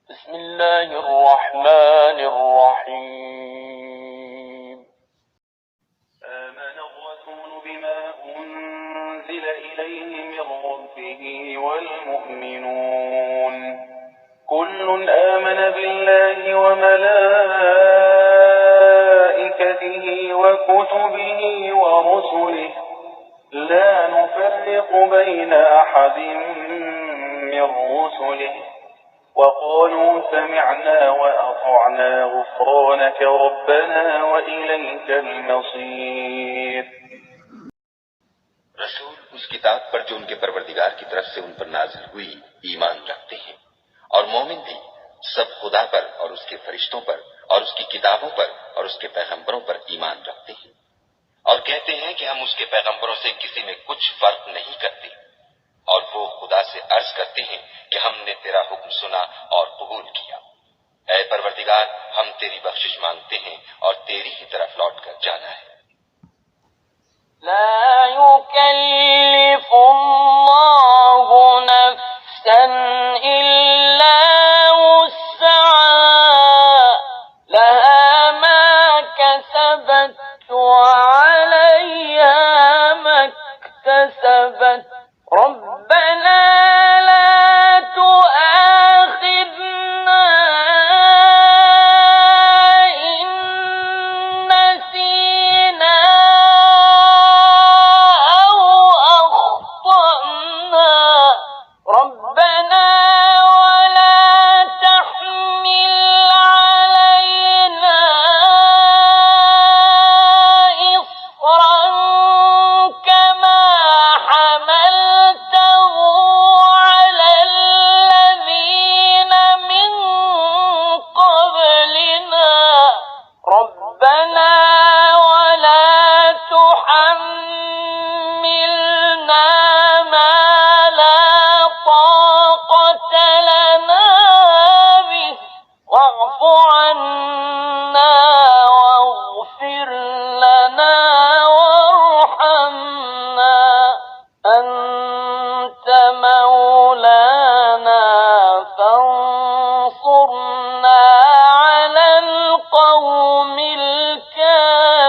बिस्मिल्लाहिर्रहमानिर्रहीम। आमन अर्रसूल बिमा उन्ज़िल इलैहि मिन रब्बिहि वल मुअमिनून कुल्लुन आमन बिल्लाहि व मलाइकतिहि व कुतुबिहि व रुसुलिहि ला नुफर्रिक़ु बैन अहदिन मिन रुसुलिहि وقالوا سمعنا وأطعنا غفرانك ربنا وإليك المصير। रसूल उस किताब पर जो उनके परवरदिगार की तरफ से उन पर नाजिल हुई ईमान रखते हैं, और मोमिन भी सब खुदा पर और उसके फरिश्तों पर और उसकी किताबों पर और उसके पैगंबरों पर ईमान रखते हैं, और कहते हैं कि हम उसके पैगंबरों से किसी में कुछ फर्क नहीं करते, और वो खुदा से अर्ज करते हैं कि हमने तेरा हुक्म सुना और कबूल किया। ऐ परवरदिगार, हम तेरी बख्शिश मांगते हैं और तेरी ही तरफ लौट कर जाना है। لا يكلف الله نفسا إلا وسعها لها ما كسبت وعليها ما اكتسبت ربنا لا تؤاخذنا إن نسينا أو أخطأنا ربنا ولا تحمل علينا إصرا كما حملته على الذين من قبلنا ربنا ولا تحملنا ما لا طاقة لنا به واعف عنا واغفر لنا وارحمنا أنت مولانا فانصرنا على القوم الكافرين।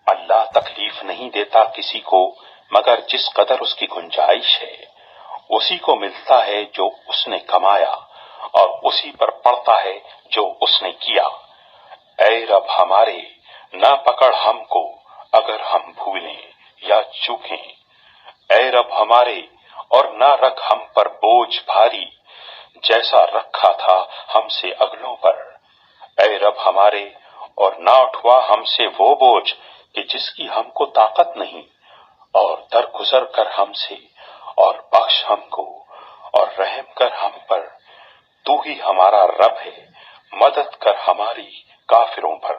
अल्लाह तकलीफ नहीं देता किसी को मगर जिस कदर उसकी गुंजाइश है, उसी को मिलता है जो उसने कमाया और उसी पर पड़ता है जो उसने किया। ऐ रब हमारे, ना पकड़ हमको अगर हम भूलें या चूकें। ऐ रब हमारे, और ना रख हम पर बोझ भारी जैसा रखा था हमसे अगलों पर। ऐ रब हमारे, और ना उठवा हमसे वो बोझ कि जिसकी हमको ताकत नहीं, और दरगुजर कर हमसे और बख्श हमको और रहम कर हम पर। तू ही हमारा रब है, मदद कर हमारी काफिरों पर।